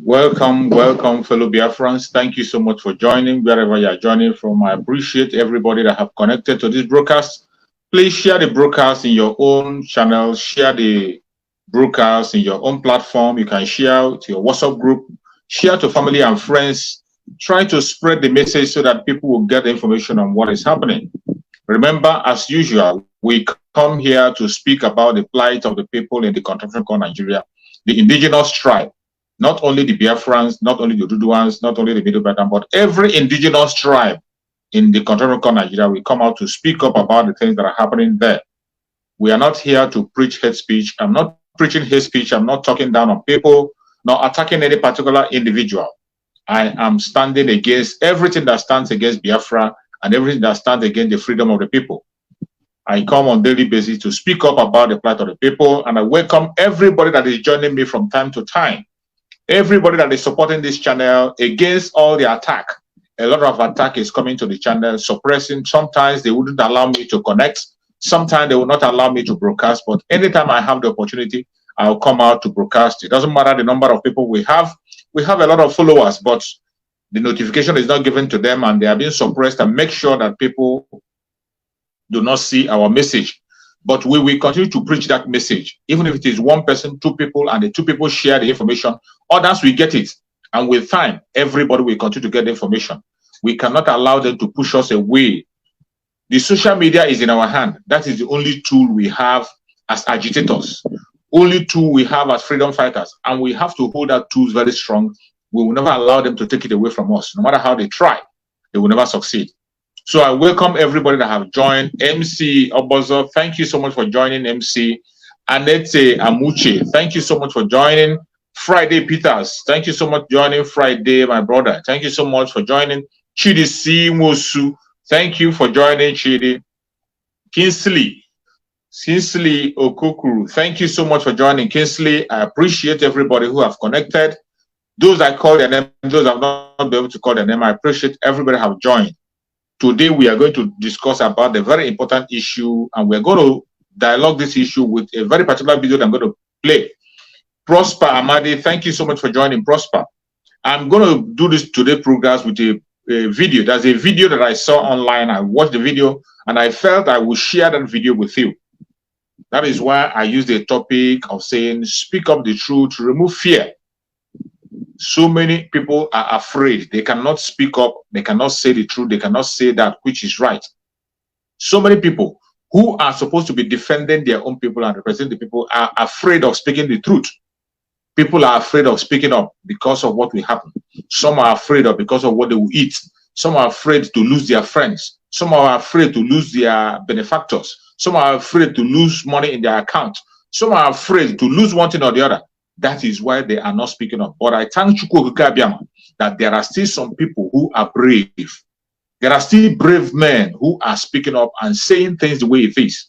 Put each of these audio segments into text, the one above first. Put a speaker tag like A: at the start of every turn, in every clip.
A: Welcome, welcome, fellow Biafrans. Thank you so much for joining, wherever you are joining from. I appreciate everybody that have connected to this broadcast. Please share the broadcast in your own channel, share the broadcast in your own platform. You can share to your WhatsApp group, share to family and friends. Try to spread the message so that people will get the information on what is happening. Remember, as usual, we come here to speak about the plight of the people in the country called Nigeria, the indigenous tribe. Not only the Biafrans, not only the Duduans, not only the Middle Belt, but every indigenous tribe in the country called Nigeria will come out to speak up about the things that are happening there. We are not here to preach hate speech. I'm not preaching hate speech. I'm not talking down on people, nor attacking any particular individual. I am standing against everything that stands against Biafra and everything that stands against the freedom of the people. I come on a daily basis to speak up about the plight of the people, and I welcome everybody that is joining me from time to time. Everybody that is supporting this channel against all the attack. A lot of attack is coming to the channel, suppressing. Sometimes they wouldn't allow me to connect. Sometimes they will not allow me to broadcast. But anytime I have the opportunity, I'll come out to broadcast. It doesn't matter the number of people we have. We have a lot of followers, but the notification is not given to them and they are being suppressed, and make sure that people do not see our message. But we will continue to preach that message. Even if it is one person, two people, and the two people share the information, others will get it. And with time, everybody will continue to get the information. We cannot allow them to push us away. The social media is in our hand. That is the only tool we have as agitators, only tool we have as freedom fighters. And we have to hold that tools very strong. We will never allow them to take it away from us. No matter how they try, they will never succeed. So I welcome everybody that have joined. MC Obozo, thank you so much for joining. MC Anete Amuche, thank you so much for joining. Friday Peters, thank you so much for joining. Friday, my brother, thank you so much for joining. Chidi Simosu, thank you for joining. Chidi Kinsley Okokuru, thank you so much for joining. Kinsley, I appreciate everybody who have connected. Those I call their name, those I've not been able to call their name, I appreciate everybody have joined. Today, we are going to discuss about the very important issue, and we're going to dialogue this issue with a very particular video that I'm going to play. Prosper Amadi, thank you so much for joining, Prosper. I'm going to do this today progress with a video. There's a video that I saw online. I watched the video, and I felt I would share that video with you. That is why I used the topic of saying, speak up the truth, remove fear. So many people are afraid. They cannot speak up. They cannot say the truth. They cannot say that which is right. So many people who are supposed to be defending their own people and representing the people are afraid of speaking the truth. People are afraid of speaking up because of what will happen. Some are afraid of because of what they will eat. Some are afraid to lose their friends. Some are afraid to lose their benefactors. Some are afraid to lose money in their account. Some are afraid to lose one thing or the other. That is why they are not speaking up. But I thank Chukwu Abiyama that there are still some people who are brave. There are still brave men who are speaking up and saying things the way it is.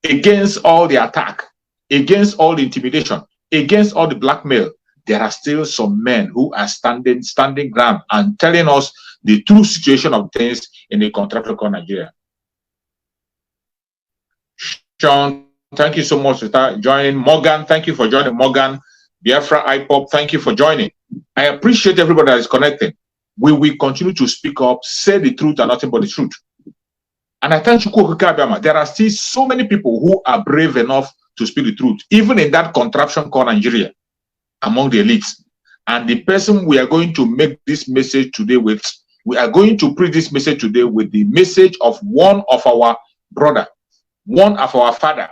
A: Against all the attack, against all the intimidation, against all the blackmail, there are still some men who are standing ground and telling us the true situation of things in the country called Nigeria. Sean, thank you so much for joining. Morgan, thank you for joining. Morgan, Biafra IPOP, thank you for joining. I appreciate everybody that is connected. We will continue to speak up, say the truth and nothing but the truth. And I thank you, there are still so many people who are brave enough to speak the truth, even in that contraption called Nigeria, among the elites. And the person we are going to make this message today with, we are going to preach this message today with the message of one of our brother, one of our father.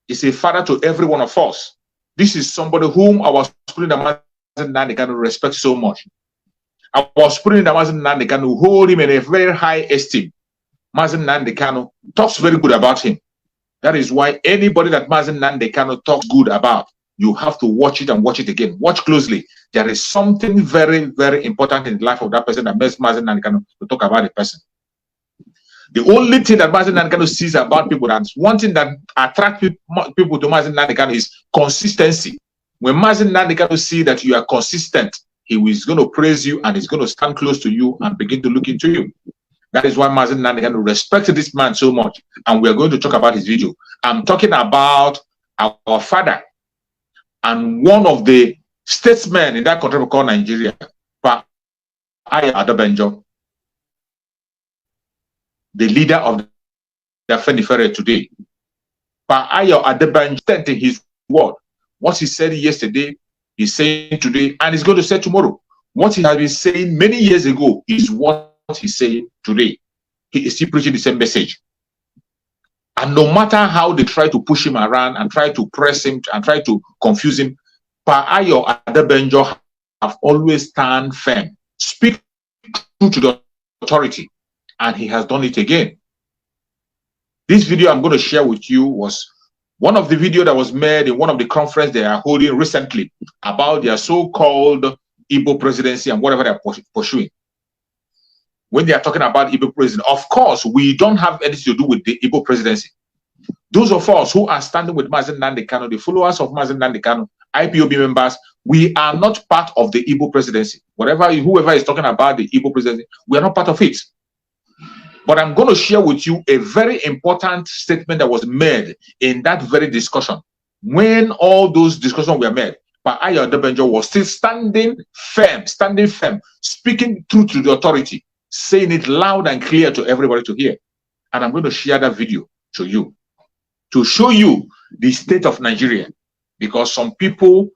A: Is a father to every one of us. This is somebody whom our Supreme Nandi can respect so much. Our Supreme Nandi can hold him in a very high esteem. Mazen Nandi Kanu talks very good about him. That is why anybody that Mazen Nandi Kanu talks good about, you have to watch it and watch it again. Watch closely. There is something very, very important in the life of that person that makes Mazen Nandi Kanu to talk about the person. The only thing that Mazen Nandi Kanu sees about people, and one thing that attracts people to Mazen Nandi Kanu is consistency. When Mazen Nandi Kanu see that you are consistent, he is going to praise you and he's going to stand close to you and begin to look into you. That is why Mazen Nandi Kanu respects this man so much. And we are going to talk about his video. I'm talking about our father and one of the statesmen in that country called Nigeria, Adebanjo, the leader of the Afenifere today, Adebanjo said in his word, what he said yesterday, he's saying today, and he's going to say tomorrow. What he has been saying many years ago is what he's saying today. He is still preaching the same message. And no matter how they try to push him around and try to press him and try to confuse him, Adebanjo have always stand firm, speak true to the authority, and he has done it again. This video I'm going to share with you was one of the videos that was made in one of the conferences they are holding recently about their so-called Igbo presidency and whatever they're pursuing. When they are talking about Igbo presidency, of course, we don't have anything to do with the Igbo presidency. Those of us who are standing with Mazen Nnamdi Kanu, the followers of Mazen Nnamdi Kanu, IPOB members, we are not part of the Igbo presidency. Whoever is talking about the Igbo presidency, we are not part of it. But I'm going to share with you a very important statement that was made in that very discussion. When all those discussions were made, Adebanjo was still standing firm, speaking true to the authority, saying it loud and clear to everybody to hear. And I'm going to share that video to you, to show you the state of Nigeria, because some people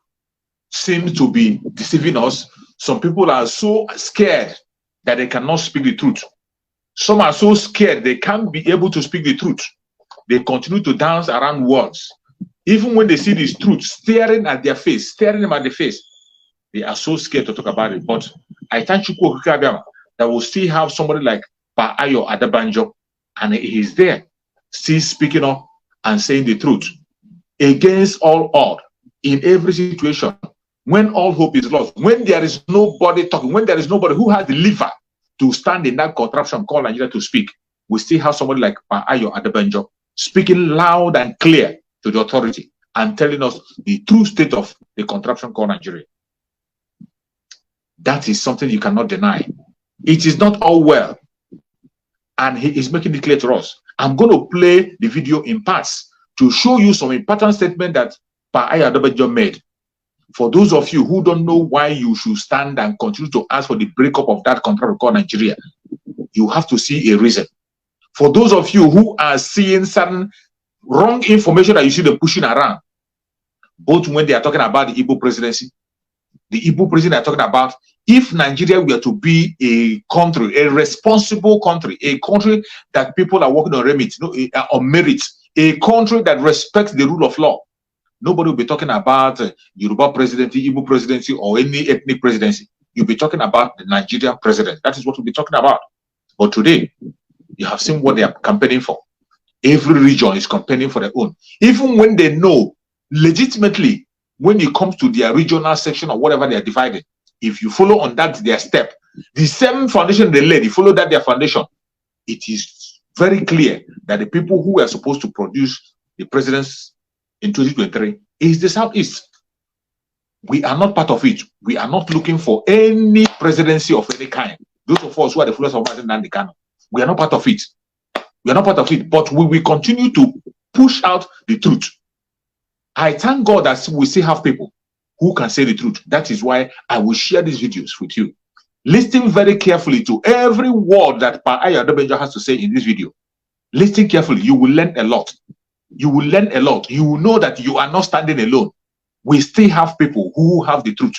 A: seem to be deceiving us. Some people are so scared that they cannot speak the truth. Some are so scared they can't be able to speak the truth. They continue to dance around words. Even when they see this truth staring at their face, staring them at the face, they are so scared to talk about it. But I thank you that we'll still have somebody like Adebanjo, and he's there, still speaking up and saying the truth against all odds in every situation. When all hope is lost, when there is nobody talking, when there is nobody who has the liver to stand in that contraption called Nigeria to speak, we still have somebody like Adebanjo speaking loud and clear to the authority and telling us the true state of the contraption called Nigeria. That is something you cannot deny. It is not all well, and he is making it clear to us. I'm going to play the video in parts to show you some important statement that Adebanjo made. For those of you who don't know why you should stand and continue to ask for the breakup of that contract called Nigeria, you have to see a reason. For those of you who are seeing certain wrong information that you see them pushing around, both when they are talking about the Igbo presidency, the Igbo president are talking about, if Nigeria were to be a country, a responsible country, a country that people are working on remit, on merit, a country that respects the rule of law, nobody will be talking about Yoruba presidency, Igbo presidency, or any ethnic presidency. You'll be talking about the Nigerian president. That is what we'll be talking about. But today, you have seen what they are campaigning for. Every region is campaigning for their own. Even when they know legitimately, when it comes to their regional section or whatever they are divided, if you follow on that their step, the same foundation they laid, you follow that their foundation, it is very clear that the people who are supposed to produce the presidents in 2023 is the Southeast. We are not part of it. We are not looking for any presidency of any kind. Those of us who are the followers of Mazen Nnamdi Kanu, we are not part of it. We are not part of it, but we will continue to push out the truth. I thank God that we still have people who can say the truth. That is why I will share these videos with you. Listen very carefully to every word that Adebanjo has to say in this video. Listen carefully. You will learn a lot. You will learn a lot. You will know that you are not standing alone. We still have people who have the truth.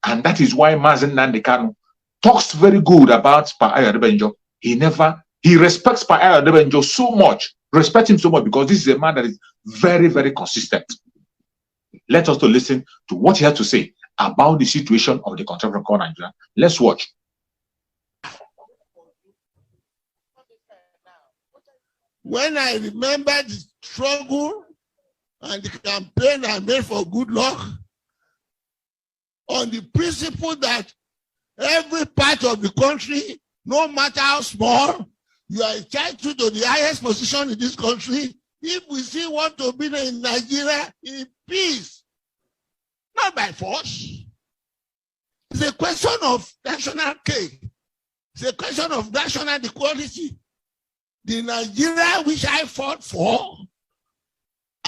A: And that is why Mazen Nnamdi Kanu talks very good about Adebanjo. He respects Adebanjo so much, respect him so much, because this is a man that is very, very consistent. Let us to listen to what he has to say about the situation of the contraption called Nigeria. Let's watch.
B: When I remember the struggle and the campaign I made for good luck, on the principle that every part of the country, no matter how small, you are entitled to the highest position in this country if we still want to be in Nigeria in peace, not by force. It's a question of national cake. It's a question of national equality. The Nigeria which I fought for,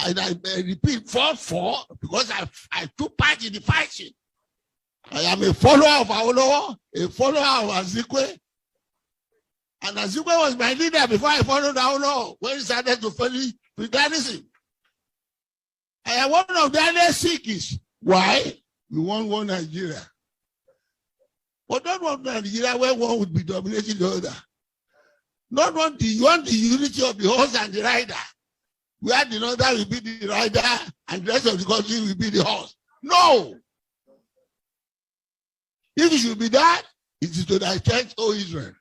B: and I repeat, fought for, because I took part in the fighting, I am a follower of Awolowo, a follower of Azikwe. And Azikwe was my leader before I followed Awolowo when he started to follow Christianism. I am one of the earliest Sikhs. Why? We want one Nigeria. But not one Nigeria where one would be dominating the other. Not one, you want the unity of the horse and the rider. Where the northern will be the rider and the rest of the country will be the horse. No! If it should be that, it is to thy church, O Israel.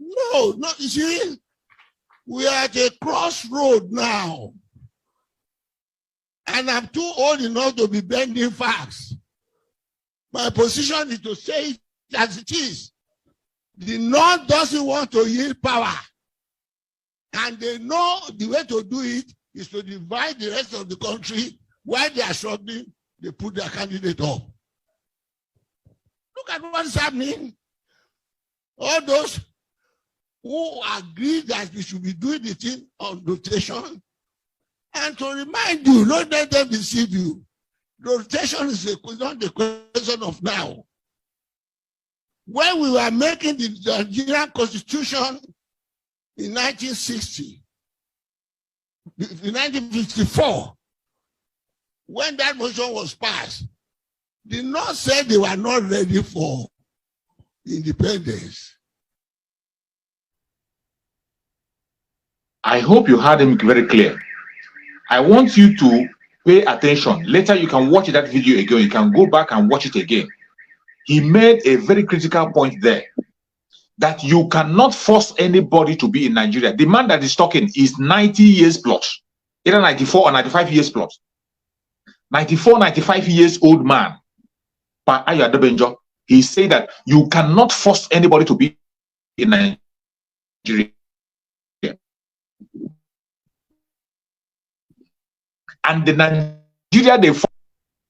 B: No, you see, we are at a crossroad now. And I'm too old enough to be bending facts. My position is to say it as it is. The North doesn't want to yield power. And they know the way to do it is to divide the rest of the country. While they are struggling, they put their candidate up. Look at what is happening. All those who agree that we should be doing the thing on rotation. And to remind you, don't let them deceive you. Rotation is not the question of now. When we were making the Nigerian Constitution in 1960, in 1954, when that motion was passed, the North said they were not ready for independence.
A: I hope you heard him very clear. I want you to pay attention. Later, you can watch that video again. You can go back and watch it again. He made a very critical point there, that you cannot force anybody to be in Nigeria. The man that is talking is 90 years plus, either 94 or 95 years plus. 94, 95 years old man, by Adebanjo. He said that you cannot force anybody to be in Nigeria. And the Nigeria they fought,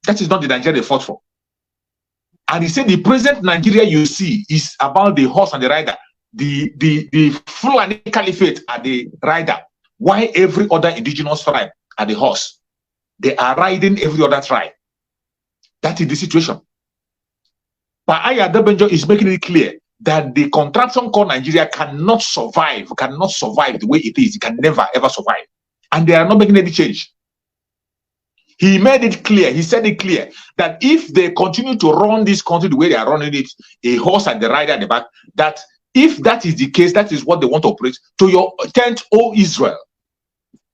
A: that is not the Nigeria they fought for. And he said the present Nigeria you see is about the horse and the rider. The Fulani Caliphate are the rider. Why every other indigenous tribe are the horse? They are riding every other tribe. That is the situation. But Adebanjo is making it clear that the contraption called Nigeria cannot survive the way it is. It can never ever survive. And they are not making any change. He made it clear, he said it clear, that if they continue to run this country the way they are running it, a horse and the rider at the back, that if that is the case, that is what they want to operate, to your tent, O Israel,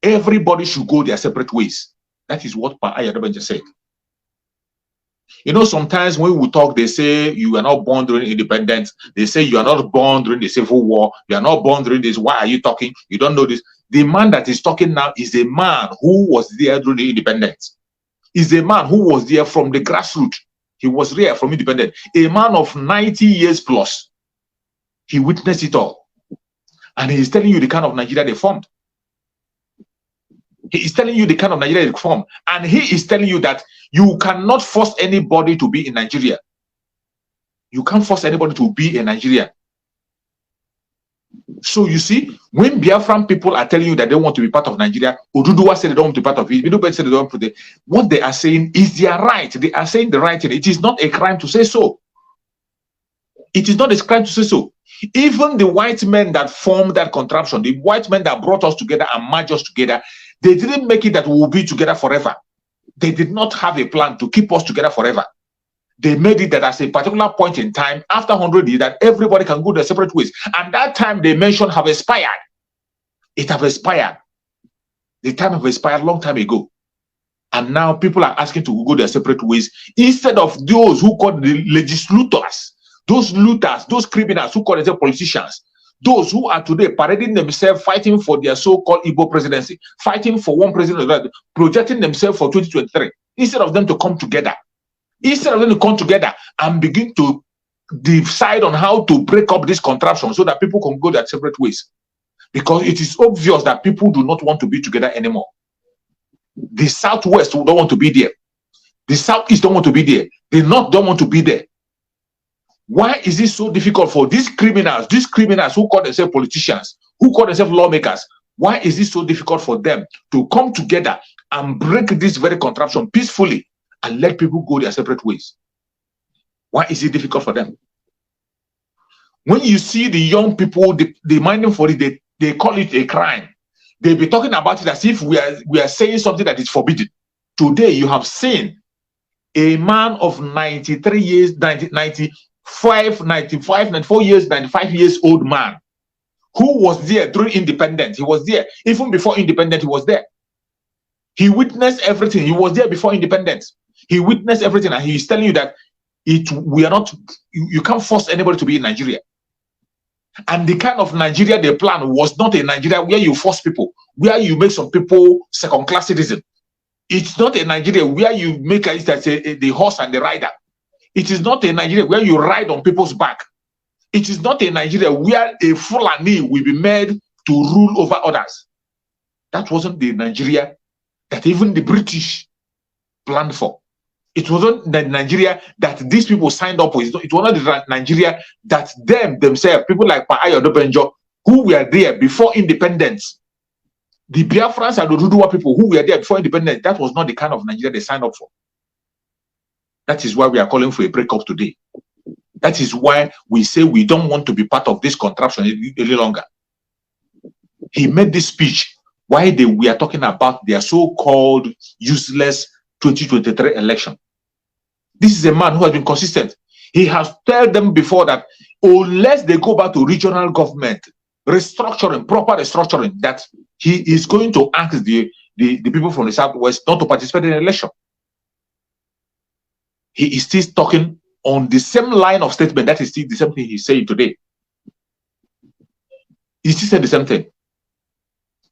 A: everybody should go their separate ways. That is what Adebanjo said. You know, sometimes when we talk, they say you are not born during independence. They say you are not born during the Civil War. You are not born during this. Why are you talking? You don't know this. The man that is talking now is a man who was there during the independence. Is a man who was there from the grassroots. He was there from independence. A man of 90 years plus. He witnessed it all. And he is telling you the kind of Nigeria they formed. He is telling you the kind of Nigeria they formed. And he is telling you that you cannot force anybody to be in Nigeria. You can't force anybody to be in Nigeria. So you see, when Biafran people are telling you that they want to be part of Nigeria, Oduduwa said they don't want to be part of it, Middleburg said they don't want to be, what they are saying is their right. They are saying the right thing. It is not a crime to say so. It is not a crime to say so. Even the white men that formed that contraption, the white men that brought us together and merged us together, they didn't make it that we will be together forever. They did not have a plan to keep us together forever. They made it that at a particular point in time, after 100 years, that everybody can go their separate ways. And that time they mentioned have expired. It have expired. The time have expired a long time ago. And now people are asking to go their separate ways instead of those who call the legislators, those looters, those criminals who call themselves politicians, those who are today parading themselves, fighting for their so-called Igbo presidency, fighting for one president, projecting themselves for 2023, instead of them to come together. Instead of them to come together and begin to decide on how to break up this contraption so that people can go their separate ways. Because it is obvious that people do not want to be together anymore. The Southwest don't want to be there. The Southeast don't want to be there. The North don't want to be there. Why is it so difficult for these criminals who call themselves politicians, who call themselves lawmakers? Why is it so difficult for them to come together and break this very contraption peacefully and let people go their separate ways? Why is it difficult for them? When you see the young people demanding for it, they call it a crime. They be talking about it as if we are saying something that is forbidden. Today, you have seen a man of 93 years, 95, 94 years, 95 years old man who was there during independence. He was there. Even before independence, he was there. He witnessed everything. He was there before independence. He witnessed everything, and he is telling you that you can't force anybody to be in Nigeria. And the kind of Nigeria they plan was not a Nigeria where you force people, where you make some people second-class citizens. It's not a Nigeria where you make the horse and the rider. It is not a Nigeria where you ride on people's back. It is not a Nigeria where a Fulani will be made to rule over others. That wasn't the Nigeria that even the British planned for. It wasn't the Nigeria that these people signed up with. It was not the Nigeria that themselves, people like Adebanjo, who were there before independence, the Biafrans and the Ududuwa people who were there before independence, that was not the kind of Nigeria they signed up for. That is why we are calling for a breakup today. That is why we say we don't want to be part of this contraption any longer. He made this speech while we are talking about their so-called useless 2023 election. This is a man who has been consistent. He has told them before that unless they go back to regional government, restructuring, proper restructuring, that he is going to ask the people from the Southwest not to participate in the election. He is still talking on the same line of statement. That is still the same thing he's saying today. He still said the same thing.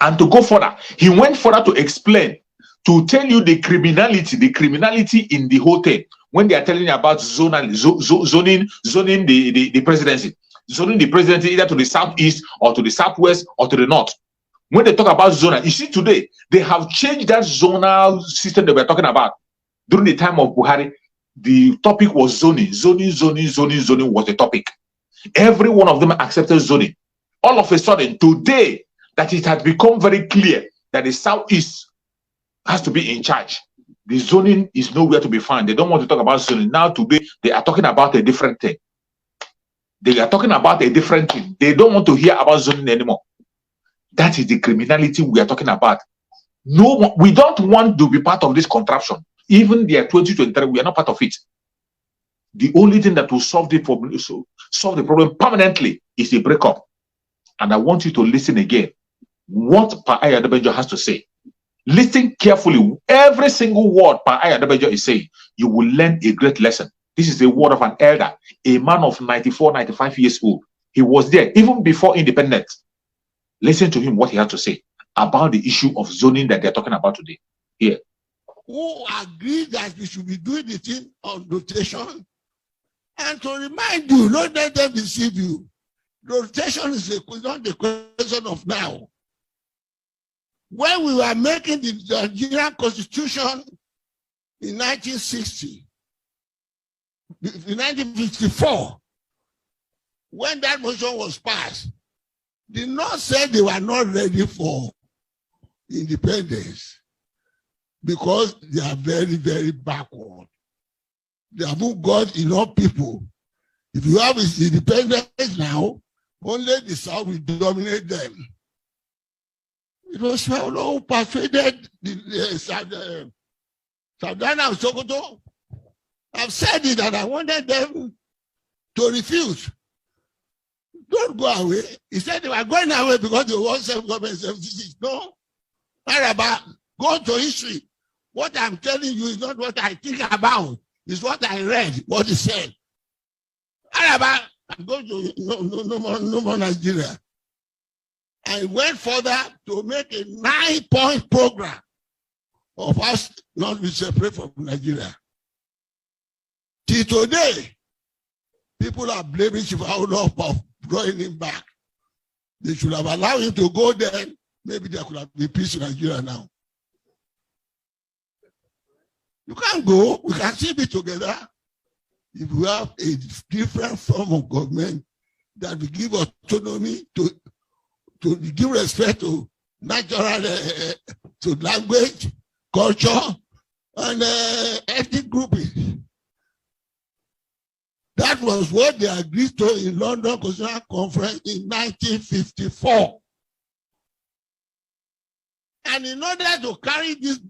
A: And to go further, he went further to explain, to tell you the criminality in the whole thing. When they are telling you about zoning the presidency, zoning the presidency either to the southeast or to the southwest or to the north. When they talk about zonal, you see today, they have changed that zonal system that we're talking about. During the time of Buhari, the topic was zoning was the topic. Every one of them accepted zoning. All of a sudden, today, that it has become very clear that the southeast has to be in charge. The zoning is nowhere to be found. They don't want to talk about zoning. Now today, they are talking about a different thing. They are talking about a different thing. They don't want to hear about zoning anymore. That is the criminality we are talking about. No, we don't want to be part of this contraption. Even the 2023, we are not part of it. The only thing that will solve the problem permanently is a breakup. And I want you to listen again. What Adebanjo has to say. Listen carefully. Every single word Adebanjo is saying, you will learn a great lesson. This is a word of an elder, a man of 94, 95 years old. He was there even before independence. Listen to him, what he had to say about the issue of zoning that they're talking about today. Here.
B: Who agreed that we should be doing the thing on rotation? And to remind you, not let them deceive you. Rotation is not the question of now. When we were making the Nigerian Constitution in 1960, in 1954, when that motion was passed, the North said they were not ready for independence because they are very, very backward. They haven't got enough people. If you have independence now, only the South will dominate them. It was who persuaded the Savannah of Sokoto. I've said it and I wanted them to refuse. Don't go away. He said they were going away because they want self-government services. No. Araba, go to history. What I'm telling you is not what I think about. It's what I read, what he said. Araba, I'm going to no more Nigeria. I went further to make a 9-point program of us not be separate from Nigeria. Till today, people are blaming Chief of drawing him back. They should have allowed him to go there. Maybe there could have been peace in Nigeria now. You can't go. We can still be together if we have a different form of government that will give autonomy to give respect to natural to language, culture, and ethnic grouping. That was what they agreed to in London Constitutional Conference in 1954. And in order to carry this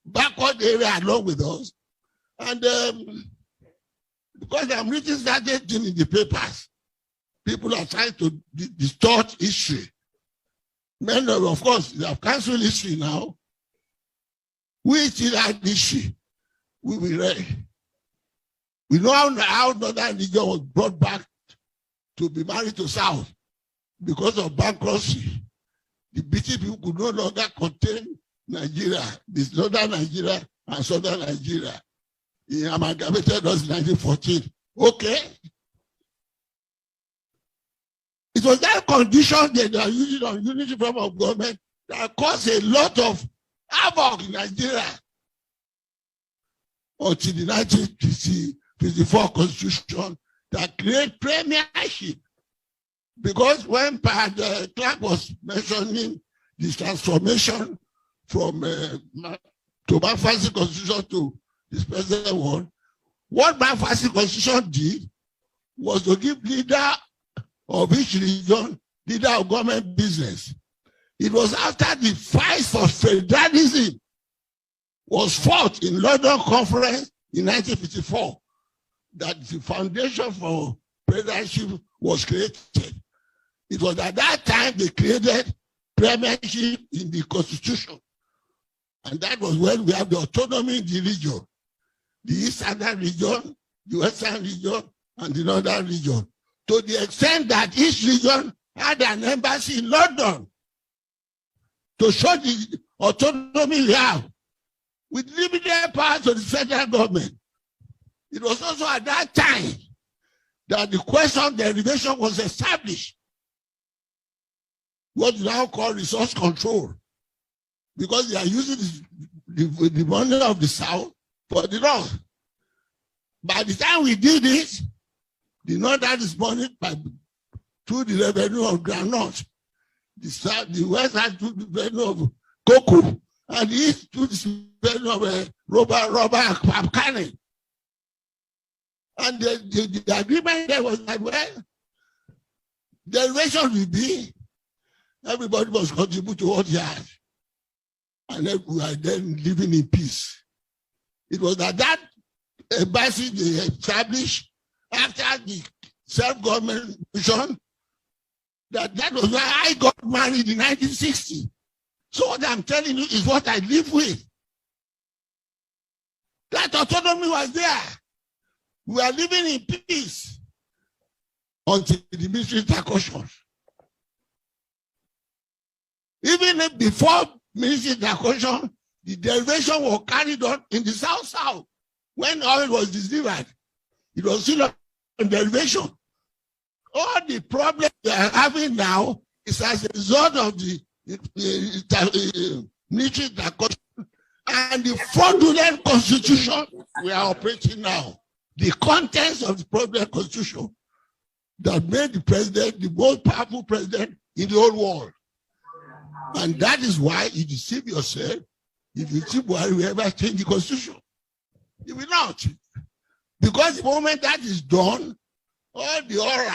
B: backward area along with us, and because I'm reading certain things in the papers, people are trying to distort history. Men, of course, they have cancelled history now. We still have history. We will read. We know how Northern region was brought back to be married to South because of bankruptcy. The British people could no longer contain Nigeria, this Northern Nigeria and Southern Nigeria. He amalgamated us in 1914. Okay. It was that condition that they are using on unity form of government that caused a lot of havoc in Nigeria until the 1954 Constitution that created premiership. Because when Clark was mentioning this transformation from to Biafran Constitution to this present one, what Biafran Constitution did was to give leader of each region, leader of government business. It was after the fight for federalism was fought in London Conference in 1954 that the foundation for presidency was created. It was at that time they created premiership in the Constitution. And that was when we have the autonomy in the region. The Eastern region, the Western region, and the Northern region. To the extent that each region had an embassy in London to show the autonomy we have with limited powers to the federal government. It was also at that time that the question of derivation was established. What we now call resource control. Because they are using the money of the South for the North. By the time we did it, the North had this money through the revenue of groundnut. The South, the West had through the revenue of cocoa. And the East through the revenue of rubber and palm kernel. And the agreement there was that, well, derivation will be, everybody must contribute to what he has. And then we are then living in peace. It was at that embassy they established after the self-government mission that was why I got married in 1960. So what I'm telling you is what I live with. That autonomy was there. We are living in peace until the military intercussions. Even before military intercussion, the derivation was carried on in the South. When oil was delivered, it was still on derivation. All the problems we are having now is as a result of the military intercussion and the fraudulent constitution we are operating now. The contents of the fraudulent constitution that made the president the most powerful president in the whole world. And that is why you deceive yourself if you think Buhari will ever change the constitution. He will not. Because the moment that is done, all the aura,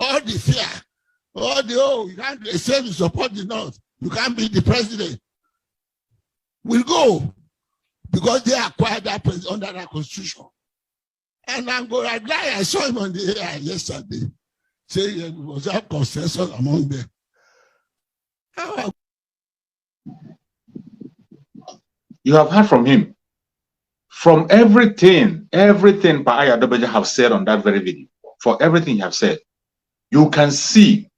B: all the fear, all the, you can't say you support the North, you can't be the president, will go. Because they acquired that president under that constitution. And I'm glad I saw him on the air yesterday, saying it was a consensus among them.
A: You have heard from him. From everything Adebanjo have said on that very video, for everything you have said, you can see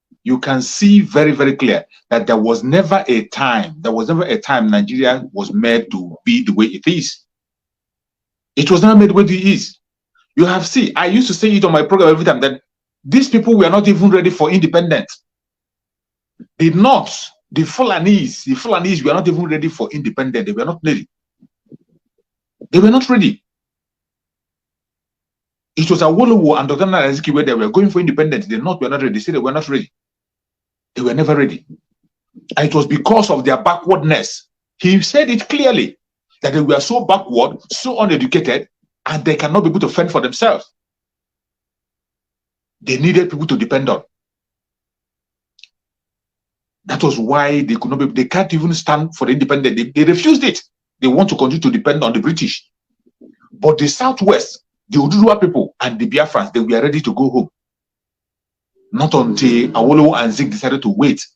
A: very, very clear that there was never a time Nigeria was made to be the way it is. It was not made the way it is. You have seen, I used to say it on my program every time that these people were not even ready for independence. The North, the Fulanis were not even ready for independence. They were not ready. They were not ready. It was Awolowo and Dr. Naraziki where they were going for independence. The North were not ready. They said they were not ready. They were never ready. And it was because of their backwardness. He said it clearly. that they were so backward, so uneducated, and they cannot be able to fend for themselves. They needed people to depend on. That was why they could not be, they can't even stand for the independence. They refused it. They want to continue to depend on the British. But the Southwest, the Oduduwa people and the Biafrans, they were ready to go home. Not until Awolowo and Zik decided to wait.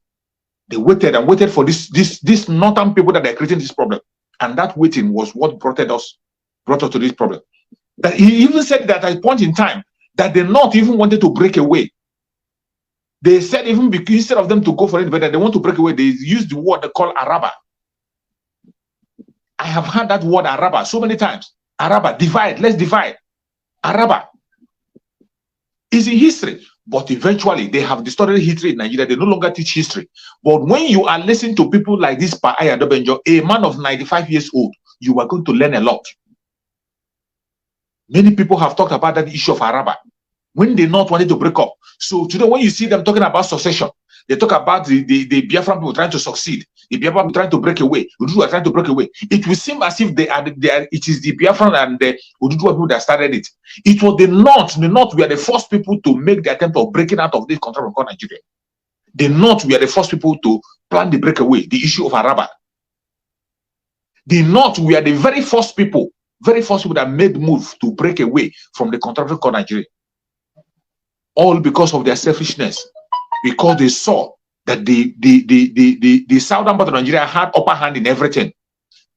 A: They waited and waited for this northern people that are creating this problem. And that waiting was what brought us to this problem. That he even said that at a point in time that the North even wanted to break away. They said even because instead of them to go for independence, they want to break away. They used the word they call Araba. I have heard that word Araba so many times. Araba, divide, let's divide. Araba is in history, but eventually they have distorted history in Nigeria. They no longer teach history. But when you are listening to people like this Adebanjo, a man of 95 years old, you are going to learn a lot. Many people have talked about that issue of Araba when they not wanted to break up. So today, when you see them talking about succession, they talk about the Biafran people trying to succeed, the Biafran people trying to break away, Oduduwa trying to break away. It will seem as if it is the Biafran and the Oduduwa people that started it. It was the North were the first people to make the attempt of breaking out of this control from Nigeria. The North were the first people to plan the breakaway, the issue of Araba. The North were the very first people that made move to break away from the control of Nigeria. All because of their selfishness, because they saw that the southern part of Nigeria had upper hand in everything.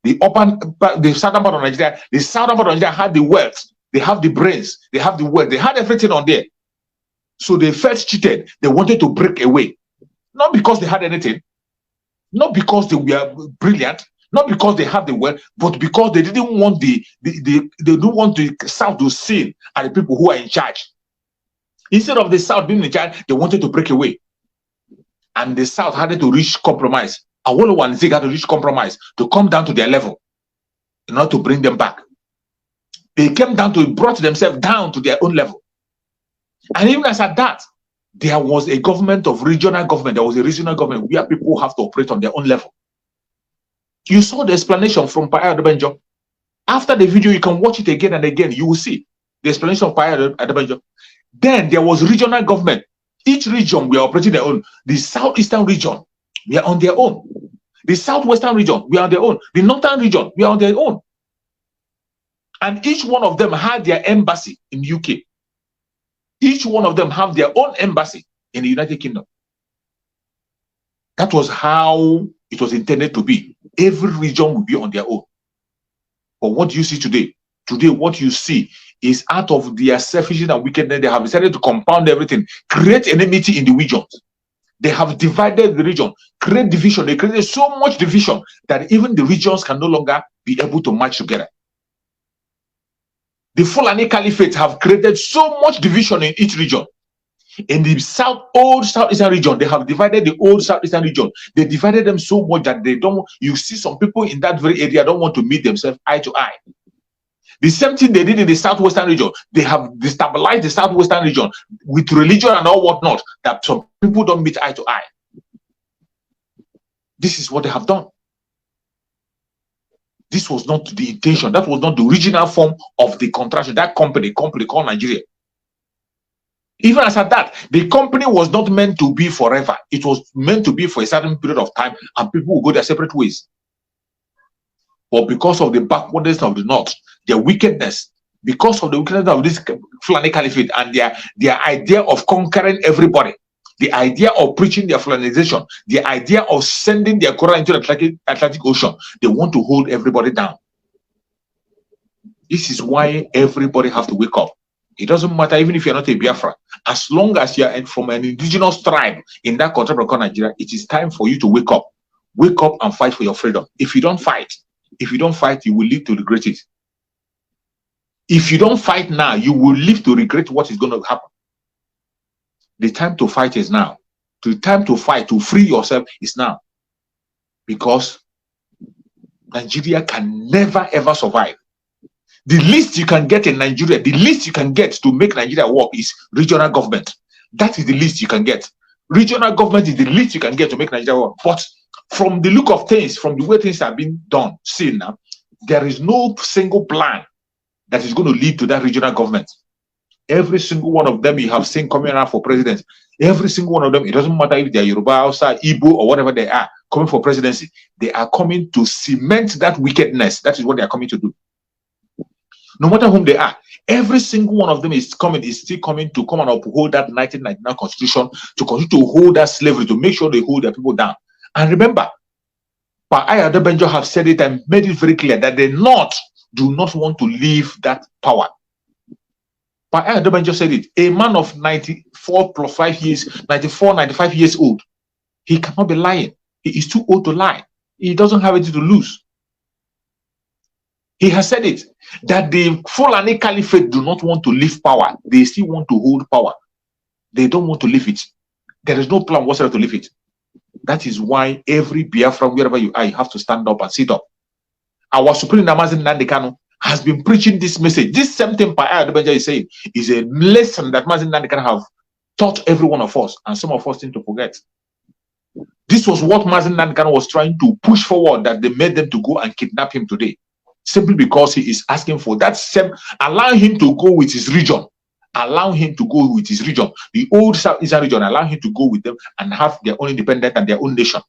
A: The southern part of Nigeria had the wealth, they have the brains, they have the wealth, they had everything on there. So they felt cheated. They wanted to break away, not because they had anything, not because they were brilliant, not because they had the wealth, but because they didn't want they didn't want the South to see as the people who are in charge. Instead of the South being in charge, they wanted to break away. And the South had to reach compromise. Awolowo and Zik had to reach compromise to come down to their level in order to bring them back. They came down to, brought themselves down to their own level. And even as at that, there was a government of regional government. There was a regional government where people have to operate on their own level. You saw the explanation from Adebanjo. After the video, you can watch it again and again. You will see the explanation of Adebanjo. Then there was regional government. Each region were operating their own. The southeastern region, we are on their own. The southwestern region, we are on their own. The northern region, we are on their own. And each one of them had their embassy in UK. Each one of them have their own embassy in the United Kingdom. That was how it was intended to be. Every region will be on their own. But what do you see today? Today, what you see is out of their selfishness and wickedness, they have decided to compound everything, create enmity in the regions. They have divided the region, create division. They created so much division that even the regions can no longer be able to match together. The Fulani Caliphate have created so much division in each region. In the old southeastern region, they have divided the old southeastern region. They divided them so much that they don't. You see some people in that very area don't want to meet themselves eye to eye. The same thing they did in the southwestern region. They have destabilized the southwestern region with religion and all whatnot, that some people don't meet eye to eye. This is what they have done. This was not the intention. That was not the original form of the contraction. That company called Nigeria. Even as at that, the company was not meant to be forever. It was meant to be for a certain period of time, and people will go their separate ways. But because of the backwardness of the North, their wickedness, because of the wickedness of this Fulani Caliphate and their idea of conquering everybody, the idea of preaching their Fulanization, the idea of sending their Quran into the Atlantic Ocean, they want to hold everybody down. This is why everybody has to wake up. It doesn't matter even if you're not a Biafra. As long as you're from an indigenous tribe in that country called Nigeria, it is time for you to wake up. Wake up and fight for your freedom. If you don't fight, you will live to regret it. If you don't fight now, you will live to regret what is going to happen. The time to fight is now. The time to fight, to free yourself is now. Because Nigeria can never ever survive. The least you can get in Nigeria, the least you can get to make Nigeria work is regional government. That is the least you can get. Regional government is the least you can get to make Nigeria work. But from the look of things, from the way things have been done, seen now, There is no single plan that is going to lead to that regional government. Every single one of them you have seen coming out for president. Every single one of them, it doesn't matter if they're Yoruba, Hausa, Igbo, or whatever they are, coming for presidency. They are coming to cement that wickedness. That is what they are coming to do. No matter whom they are, every single one of them is still coming to come and uphold that 1999 constitution, to continue to hold that slavery, to make sure they hold their people down. And remember, Adebanjo have said it and made it very clear that the North do not want to leave that power. Adebanjo said it. A man of 94 plus 5 years, 94, 95 years old, he cannot be lying. He is too old to lie. He doesn't have anything to lose. He has said it, that the Fulani Caliphate do not want to leave power. They still want to hold power. They don't want to leave it. There is no plan whatsoever to leave it. That is why every Biafran, wherever you are, you have to stand up and sit up. Our Supreme Namazin Nandekano has been preaching this message. This same thing Adebanjo is saying is a lesson that Mazin Nandekano have taught every one of us, and some of us seem to forget. This was what Mazin Nandekano was trying to push forward, that they made them to go and kidnap him today. Simply because he is asking for that same, allow him to go with his region. Allow him to go with his region. The old Southeastern region, allow him to go with them and have their own independence and their own nation.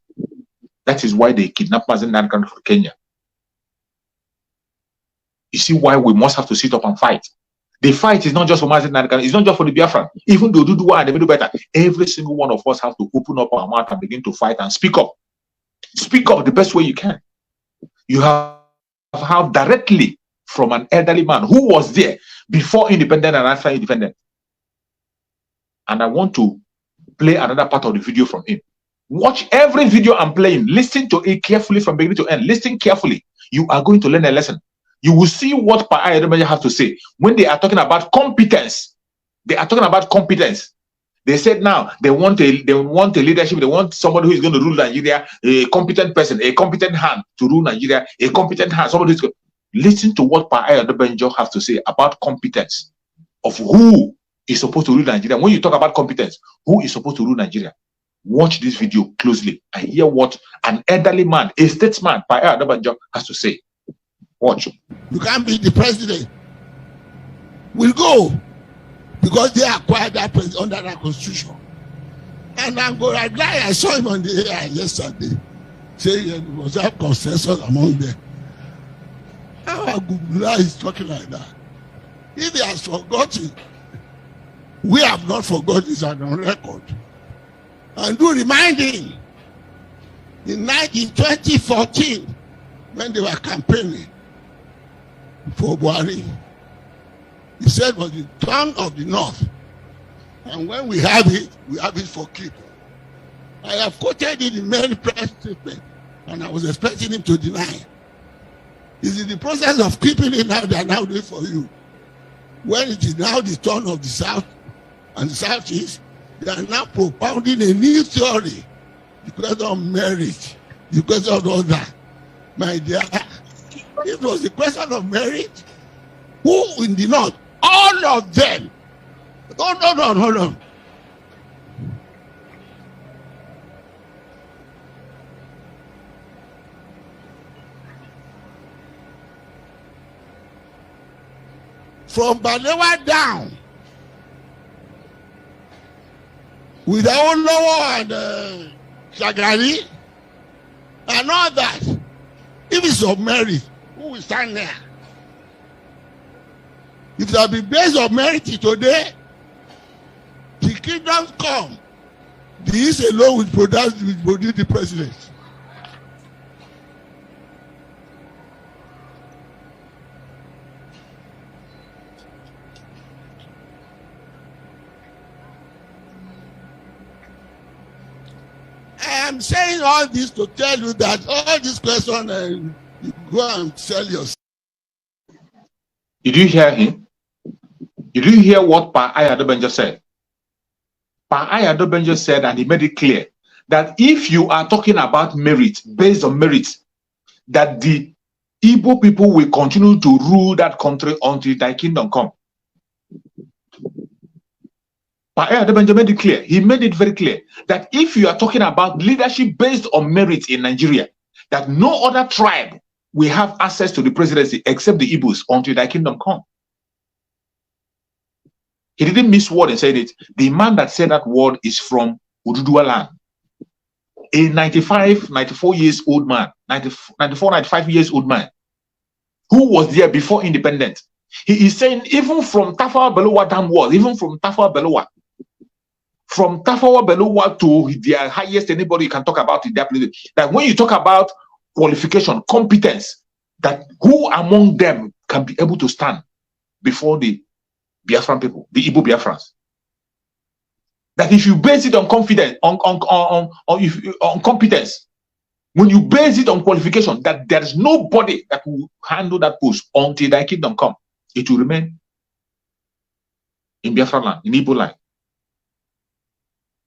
A: That is why they kidnapped Mazin Nandekano from Kenya. You see why we must have to sit up and fight. The fight is not just for Mazin Nandekano, it's not just for the Biafran. Even though Duduwa and they do better, every single one of us have to open up our mouth and begin to fight and speak up. Speak up the best way you can. You have directly from an elderly man who was there before independent and after independent. And I want to play another part of the video from him. Watch every video I'm playing. Listen to it carefully from beginning to end. Listen carefully. You are going to learn a lesson. You will see what Adebanjo have to say when they are talking about competence. They are talking about competence. They said now they want a leadership. They want somebody who is going to rule Nigeria, a competent person, a competent hand to rule Nigeria, a competent hand. Somebody who's going. Listen to what Adebanjo have to say about competence of who is supposed to rule Nigeria. When you talk about competence, who is supposed to rule Nigeria? Watch this video closely and hear what an elderly man, a statesman, Adebanjo has to say. Watch.
B: You can't be the president. We'll go. Because they acquired that president under that constitution. And I'm going to lie. I saw him on the air yesterday saying there was that consensus among them. How Agubula is talking like that? If he has forgotten, we have not forgotten, it's on record. And do remind him, in 2014, when they were campaigning for Buhari, he said it was the tongue of the North. And when we have it for keeping. I have quoted it in many press statements, and I was expecting him to deny. Is in the process of keeping it now, they are now doing for you. When it is now the turn of the South and the Southeast, they are now propounding a new theory. The question of merit, the question of all that. My dear, it was the question of merit. Who in the North? All of them. Hold on. From Balewa down, with Awolowo and Shagari, and all that. If it's of merit, who will stand there? If there be based on merit today, the kingdoms come. The East alone will produce the president. I am saying all this to tell you that all this question, you go and sell yourself.
A: Did you hear him? Did you hear what Adebanjo said? Adebanjo said, and he made it clear, that if you are talking about merit, based on merit, that the Igbo people will continue to rule that country until thy kingdom come. Adebanjo made it clear. He made it very clear that if you are talking about leadership based on merit in Nigeria, that no other tribe we have access to the presidency except the Igbos until thy kingdom come. He didn't miss word in saying it. The man that said that word is from Ududua land. A 95, 94 years old man, 94, 95 years old man, who was there before independence. He is saying even from Tafawa Balewa Dam Wall, even from Tafawa Balewa to their highest anybody you can talk about in their place, that when you talk about qualification, competence, that who among them can be able to stand before the Biafran people, the Igbo Biafrans? That if you base it on confidence, on competence, when you base it on qualification, that there is nobody that will handle that post until thy kingdom come, it will remain in Biafran land, in Igbo land.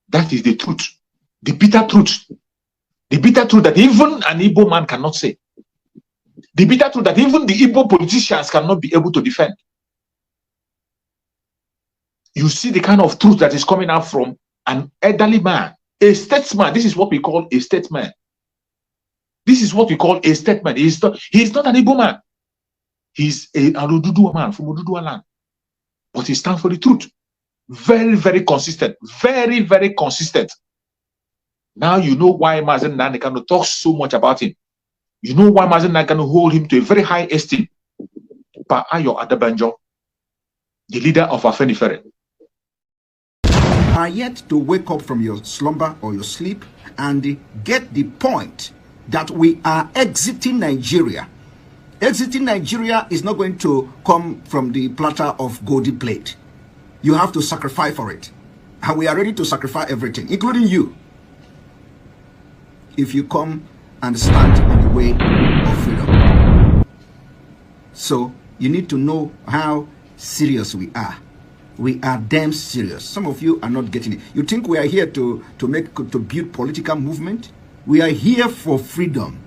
A: That is the truth, the bitter truth that even an Igbo man cannot say, the bitter truth that even the Igbo politicians cannot be able to defend. You see the kind of truth that is coming out from an elderly man, a statesman. This is what we call a statesman. This is what we call a statesman. He is not an Igbo man. He's an Ududua man from Ududua land. But he stands for the truth. Very, very consistent. Very, very consistent. Now you know why Mazen Nanekano talks so much about him. You know why Mazen Nanekano hold him to a very high esteem. By Ayo Adebanjo, the leader of Afenifere.
C: Are yet to wake up from your slumber or your sleep and get the point that we are exiting Nigeria. Exiting Nigeria is not going to come from the platter of golden plate. You have to sacrifice for it. And we are ready to sacrifice everything, including you, if you come and stand on the way of freedom. So you need to know how serious we are. We are damn serious. Some of you are not getting it. You think we are here to build political movement? We are here for freedom.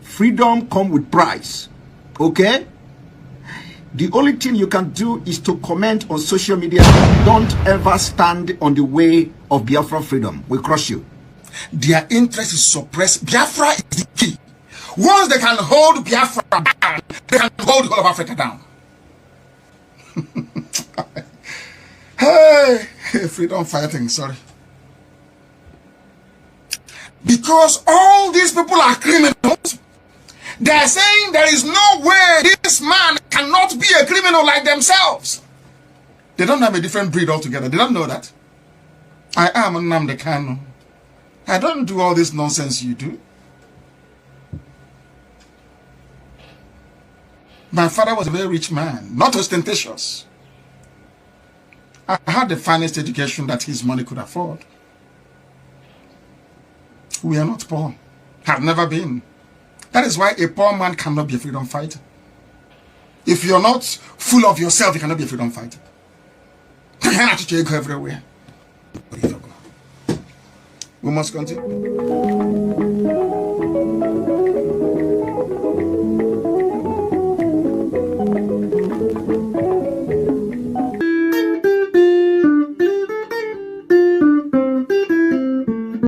C: Freedom comes with price. Okay? The only thing you can do is to comment on social media. Don't ever stand on the way of Biafra freedom. We crush you.
B: Their interest is suppressed. Biafra is the key. Once they can hold Biafra down, they can hold the whole of Africa down. Hey, freedom fighting, sorry. Because all these people are criminals, they are saying there is no way this man cannot be a criminal like themselves. They don't have a different breed altogether. They don't know that. I am Nnamdi Kanu. I don't do all this nonsense you do. My father was a very rich man, not ostentatious. I had the finest education that his money could afford. We are not poor. Have never been. That is why a poor man cannot be a freedom fighter. If you're not full of yourself, you cannot be a freedom fighter. You cannot go everywhere. We must continue.